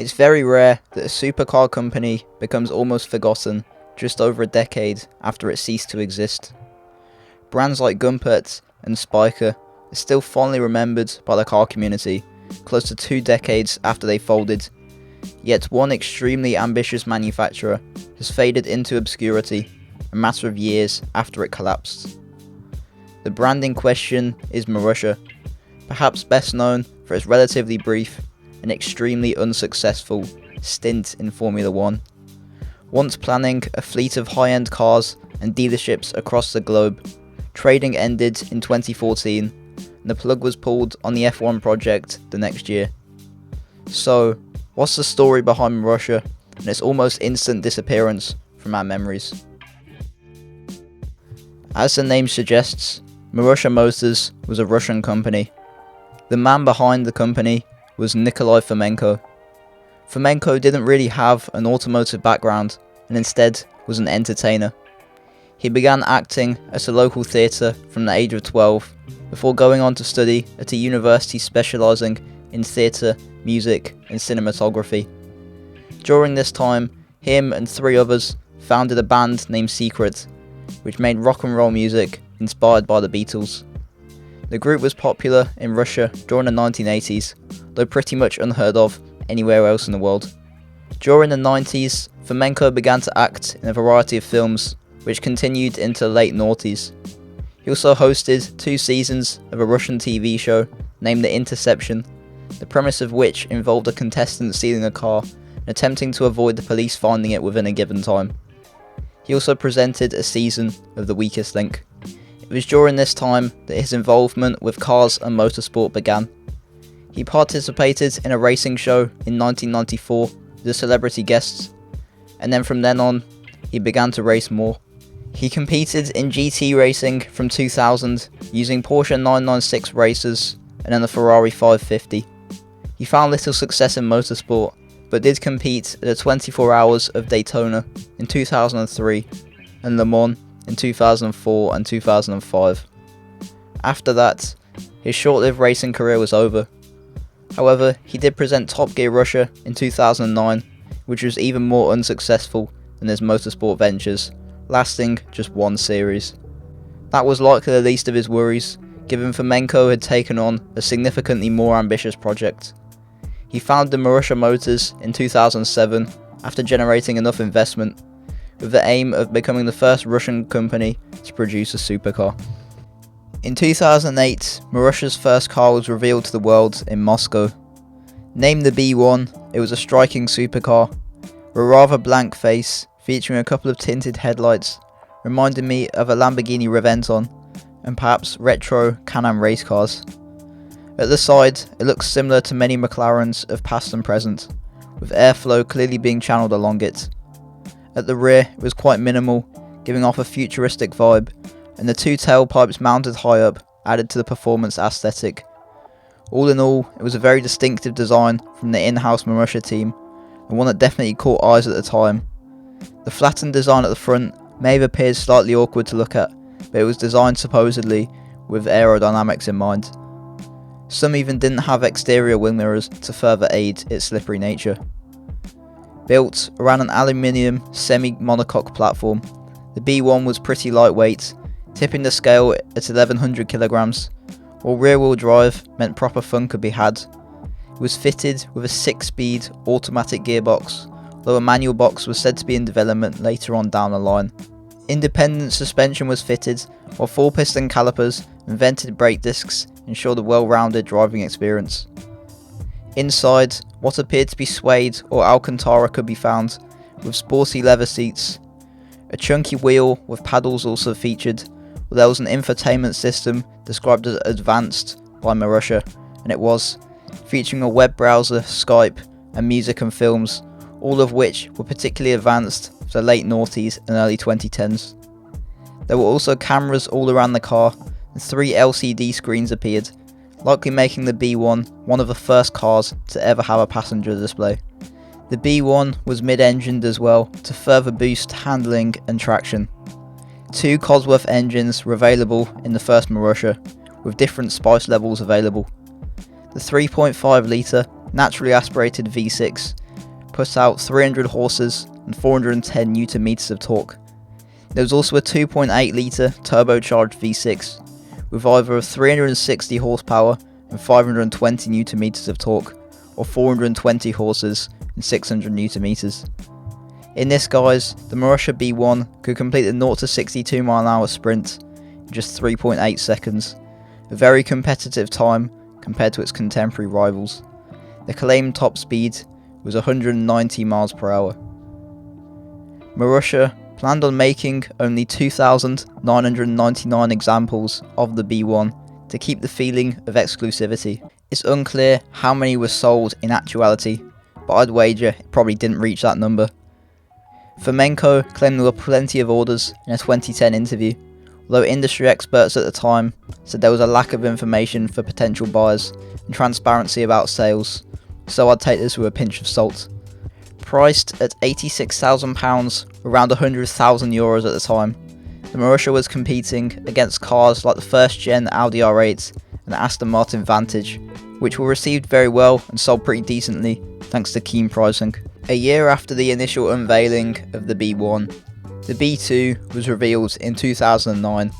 It's very rare that a supercar company becomes almost forgotten just over a decade after it ceased to exist. Brands like Gumpert and Spiker are still fondly remembered by the car community close to 2 decades after they folded, yet one extremely ambitious manufacturer has faded into obscurity a matter of years after it collapsed. The brand in question is Marussia, perhaps best known for its relatively brief and extremely unsuccessful stint in Formula 1. Once planning a fleet of high-end cars and dealerships across the globe, trading ended in 2014 and the plug was pulled on the F1 project the next year. So, what's the story behind Marussia and its almost instant disappearance from our memories? As the name suggests, Marussia Motors was a Russian company. The man behind the company was Nikolai Fomenko. Fomenko didn't really have an automotive background and instead was an entertainer. He began acting at a local theatre from the age of 12 before going on to study at a university specialising in theatre, music and cinematography. During this time, him and 3 others founded a band named Secret, which made rock and roll music inspired by the Beatles. The group was popular in Russia during the 1980s, though pretty much unheard of anywhere else in the world. During the 90s, Fomenko began to act in a variety of films, which continued into the late noughties. He also hosted 2 seasons of a Russian TV show named The Interception, the premise of which involved a contestant stealing a car and attempting to avoid the police finding it within a given time. He also presented a season of The Weakest Link. It was during this time that his involvement with cars and motorsport began. He participated in a racing show in 1994 with the celebrity guests, and then from then on, he began to race more. He competed in GT racing from 2000 using Porsche 996 racers and then the Ferrari 550. He found little success in motorsport, but did compete at the 24 Hours of Daytona in 2003 and Le Mans in 2004 and 2005. After that, his short-lived racing career was over. However, he did present Top Gear Russia in 2009, which was even more unsuccessful than his motorsport ventures, lasting just 1 series. That was likely the least of his worries, given Fomenko had taken on a significantly more ambitious project. He founded Marussia Motors in 2007 after generating enough investment, with the aim of becoming the first Russian company to produce a supercar. In 2008, Marussia's first car was revealed to the world in Moscow. Named the B1, it was a striking supercar, with a rather blank face featuring a couple of tinted headlights, reminding me of a Lamborghini Reventon and perhaps retro Can-Am race cars. At the side, it looks similar to many McLarens of past and present, with airflow clearly being channeled along it. At the rear, it was quite minimal, giving off a futuristic vibe, and the 2 tailpipes mounted high up added to the performance aesthetic. All in all, it was a very distinctive design from the in-house Marussia team, and one that definitely caught eyes at the time. The flattened design at the front may have appeared slightly awkward to look at, but it was designed supposedly with aerodynamics in mind. Some even didn't have exterior wing mirrors to further aid its slippery nature. Built around an aluminium semi-monocoque platform, the B1 was pretty lightweight, tipping the scale at 1100 kilograms, while rear-wheel drive meant proper fun could be had. It was fitted with a 6-speed automatic gearbox, though a manual box was said to be in development later on down the line. Independent suspension was fitted, while 4-piston calipers and vented brake discs ensured a well-rounded driving experience. Inside, what appeared to be suede or Alcantara could be found, with sporty leather seats. A chunky wheel with paddles also featured, while there was an infotainment system described as advanced by Marussia, and it was, featuring a web browser, Skype, and music and films, all of which were particularly advanced for the late noughties and early 2010s. There were also cameras all around the car, and 3 LCD screens appeared, likely making the B1 one of the first cars to ever have a passenger display. The B1 was mid-engined as well to further boost handling and traction. 2 Cosworth engines were available in the first Marussia, with different spice levels available. The 3.5 litre naturally aspirated V6 put out 300 horses and 410 Newton meters of torque. There was also a 2.8 litre turbocharged V6 with either 360 horsepower and 520 Newton meters of torque, or 420 horses and 600 Newton meters. In this guise, the Marussia B1 could complete the 0 to 62 mph sprint in just 3.8 seconds, a very competitive time compared to its contemporary rivals. The claimed top speed was 190 miles per hour. Marussia planned on making only 2,999 examples of the B1 to keep the feeling of exclusivity. It's unclear how many were sold in actuality, but I'd wager it probably didn't reach that number. Fomenko claimed there were plenty of orders in a 2010 interview, although industry experts at the time said there was a lack of information for potential buyers and transparency about sales, so I'd take this with a pinch of salt. Priced at £86,000, around €100,000 at the time, the Marussia was competing against cars like the first-gen Audi R8 and the Aston Martin Vantage, which were received very well and sold pretty decently thanks to keen pricing. A year after the initial unveiling of the B1, the B2 was revealed in 2009.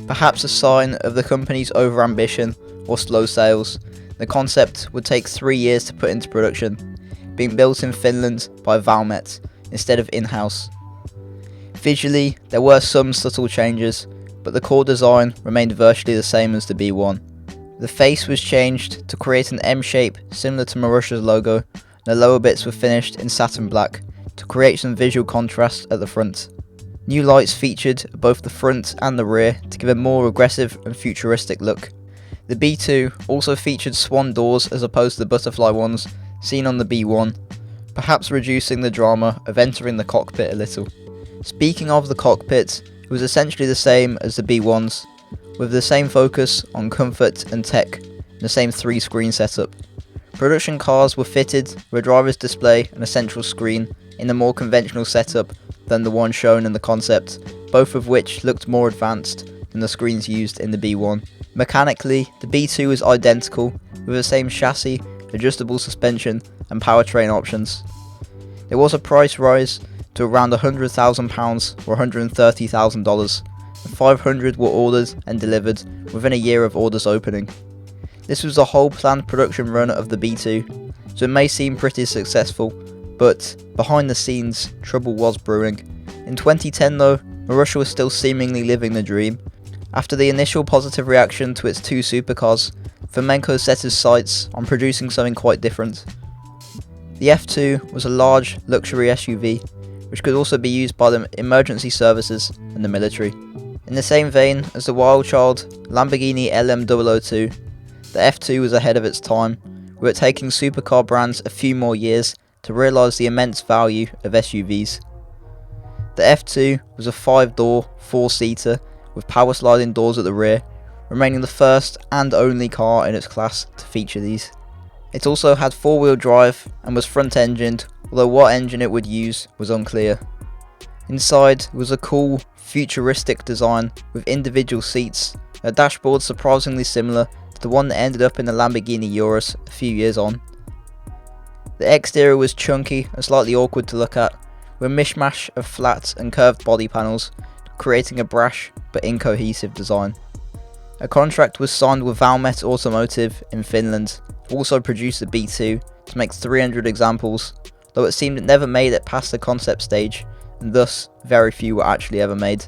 Perhaps a sign of the company's overambition or slow sales, the concept would take 3 years to put into production, being built in Finland by Valmet instead of in-house. Visually, there were some subtle changes, but the core design remained virtually the same as the B1. The face was changed to create an M shape similar to Marussia's logo, and the lower bits were finished in satin black to create some visual contrast at the front. New lights featured at both the front and the rear to give a more aggressive and futuristic look. The B2 also featured swan doors as opposed to the butterfly ones seen on the B1, perhaps reducing the drama of entering the cockpit a little. Speaking of the cockpit, it was essentially the same as the B1's, with the same focus on comfort and tech, and the same 3-screen setup. Production cars were fitted with a driver's display and a central screen in a more conventional setup than the one shown in the concept, both of which looked more advanced than the screens used in the B1. Mechanically, the B2 was identical, with the same chassis, adjustable suspension and powertrain options. There was a price rise to around £100,000 or $130,000, and 500 were ordered and delivered within a year of orders opening. This was the whole planned production run of the B2, so it may seem pretty successful, but behind the scenes, trouble was brewing. In 2010 though, Marussia was still seemingly living the dream. After the initial positive reaction to its 2 supercars, Fomenko set his sights on producing something quite different. The F2 was a large luxury SUV, which could also be used by the emergency services and the military. In the same vein as the wild child Lamborghini LM002, the F2 was ahead of its time, with it taking supercar brands a few more years to realise the immense value of SUVs. The F2 was a 5-door, 4-seater with power sliding doors at the rear, remaining the first and only car in its class to feature these. It also had 4-wheel drive and was front-engined, although what engine it would use was unclear. Inside was a cool, futuristic design with individual seats, and a dashboard surprisingly similar to the one that ended up in the Lamborghini Urus a few years on. The exterior was chunky and slightly awkward to look at, with a mishmash of flat and curved body panels, creating a brash but incohesive design. A contract was signed with Valmet Automotive in Finland, who also produced the B2 to make 300 examples, though it seemed it never made it past the concept stage, and thus very few were actually ever made.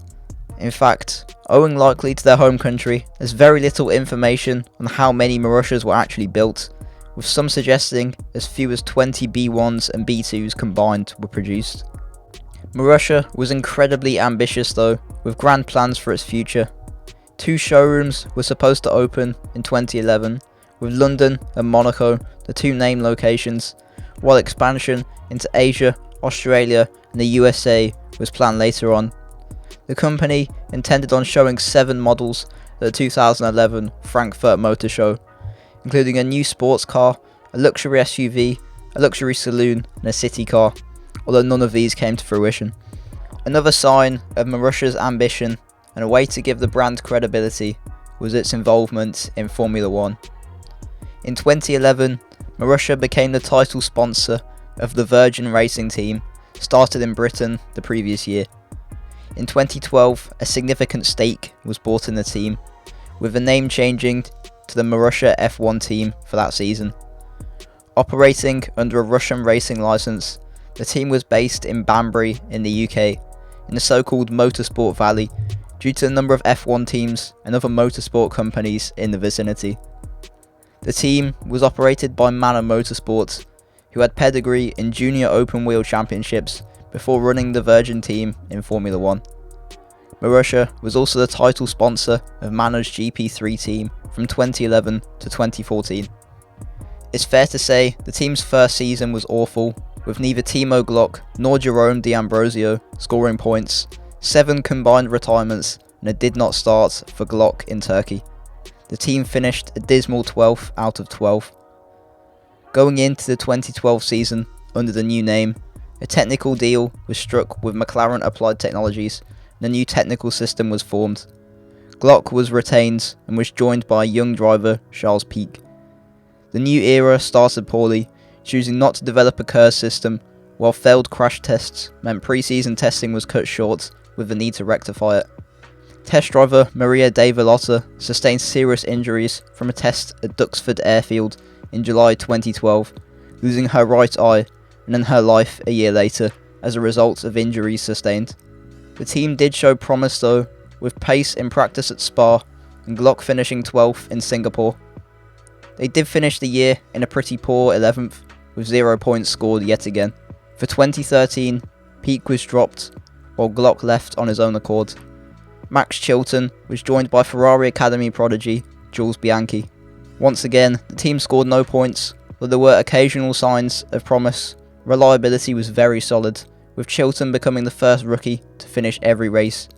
In fact, owing likely to their home country, there's very little information on how many Marussias were actually built, with some suggesting as few as 20 B1s and B2s combined were produced. Marussia was incredibly ambitious though, with grand plans for its future. 2 showrooms were supposed to open in 2011, with London and Monaco the 2 name locations, while expansion into Asia, Australia and the USA was planned later on. The company intended on showing 7 models at the 2011 Frankfurt Motor Show, including a new sports car, a luxury SUV, a luxury saloon and a city car, although none of these came to fruition. Another sign of Marussia's ambition and a way to give the brand credibility was its involvement in Formula 1. In 2011, Marussia became the title sponsor of the Virgin Racing team started in Britain the previous year. In 2012, a significant stake was bought in the team, with the name changing to the Marussia F1 team for that season. Operating under a Russian racing license, the team was based in Banbury in the UK, in the so-called Motorsport Valley, due to the number of F1 teams and other motorsport companies in the vicinity. The team was operated by Manor Motorsports, who had pedigree in junior open wheel championships before running the Virgin team in Formula 1. Marussia was also the title sponsor of Manor's GP3 team from 2011 to 2014. It's fair to say the team's first season was awful, with neither Timo Glock nor Jerome D'Ambrosio scoring points, 7 combined retirements, and a did not start for Glock in Turkey. The team finished a dismal 12th out of 12. Going into the 2012 season under the new name, a technical deal was struck with McLaren Applied Technologies and a new technical system was formed. Glock was retained and was joined by young driver Charles Pic. The new era started poorly, choosing not to develop a KERS system, while failed crash tests meant pre-season testing was cut short with the need to rectify it. Test driver Maria De Villota sustained serious injuries from a test at Duxford Airfield in July 2012, losing her right eye and then her life a year later as a result of injuries sustained. The team did show promise though, with pace in practice at Spa and Glock finishing 12th in Singapore. They did finish the year in a pretty poor 11th, with 0 points scored yet again. For 2013, Pic was dropped, while Glock left on his own accord. Max Chilton was joined by Ferrari Academy prodigy Jules Bianchi. Once again, the team scored no points, though there were occasional signs of promise. Reliability was very solid, with Chilton becoming the first rookie to finish every race.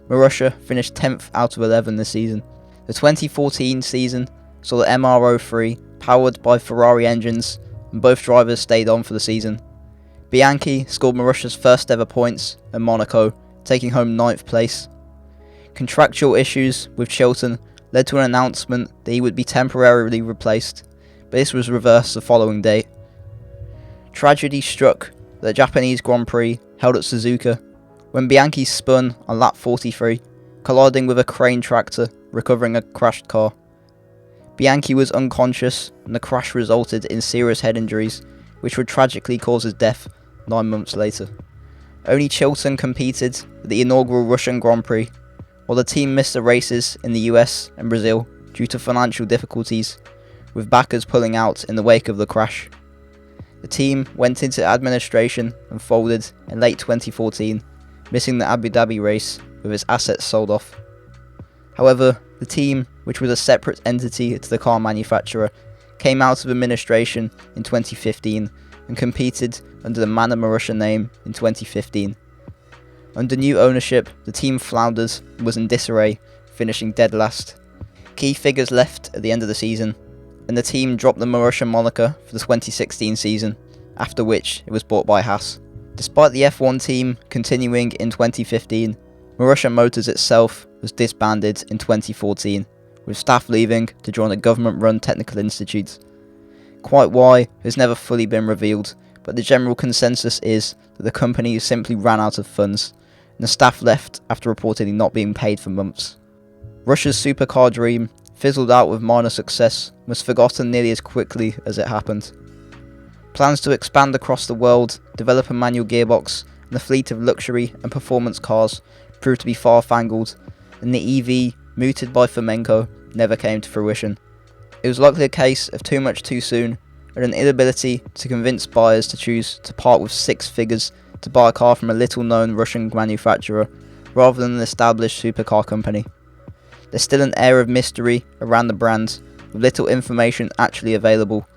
Marussia finished 10th out of 11 this season. The 2014 season saw the MR03 powered by Ferrari engines, and both drivers stayed on for the season. Bianchi scored Marussia's first ever points at Monaco, taking home 9th place. Contractual issues with Chilton led to an announcement that he would be temporarily replaced, but this was reversed the following day. Tragedy struck at the Japanese Grand Prix held at Suzuka, when Bianchi spun on lap 43, colliding with a crane tractor recovering a crashed car. Bianchi was unconscious and the crash resulted in serious head injuries, which would tragically cause his death 9 months later. Only Chilton competed at the inaugural Russian Grand Prix, while the team missed the races in the US and Brazil due to financial difficulties, with backers pulling out in the wake of the crash. The team went into administration and folded in late 2014, missing the Abu Dhabi race with its assets sold off. However, the team, which was a separate entity to the car manufacturer, came out of administration in 2015 and competed under the Manor Marussia name in 2015. Under new ownership, the team floundered and was in disarray, finishing dead last. Key figures left at the end of the season, and the team dropped the Marussia moniker for the 2016 season, after which it was bought by Haas. Despite the F1 team continuing in 2015, Marussia Motors itself was disbanded in 2014, with staff leaving to join a government-run technical institute. Quite why has never fully been revealed, but the general consensus is that the company simply ran out of funds, and the staff left after reportedly not being paid for months. Russia's supercar dream fizzled out with minor success and was forgotten nearly as quickly as it happened. Plans to expand across the world, develop a manual gearbox, and a fleet of luxury and performance cars proved to be far-fangled, and the EV, mooted by Fomenko, never came to fruition. It was likely a case of too much too soon, and an inability to convince buyers to choose to part with 6 figures to buy a car from a little-known Russian manufacturer, rather than an established supercar company. There's still an air of mystery around the brand, with little information actually available,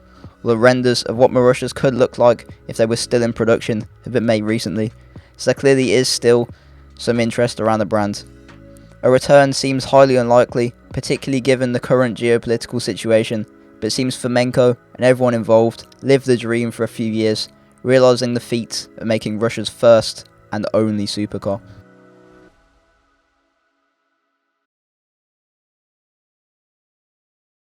although renders of what Marussia's could look like if they were still in production have been made recently, so there clearly is still some interest around the brand. A return seems highly unlikely, particularly given the current geopolitical situation, but it seems Fomenko and everyone involved lived the dream for a few years, realising the feat of making Russia's first and only supercar.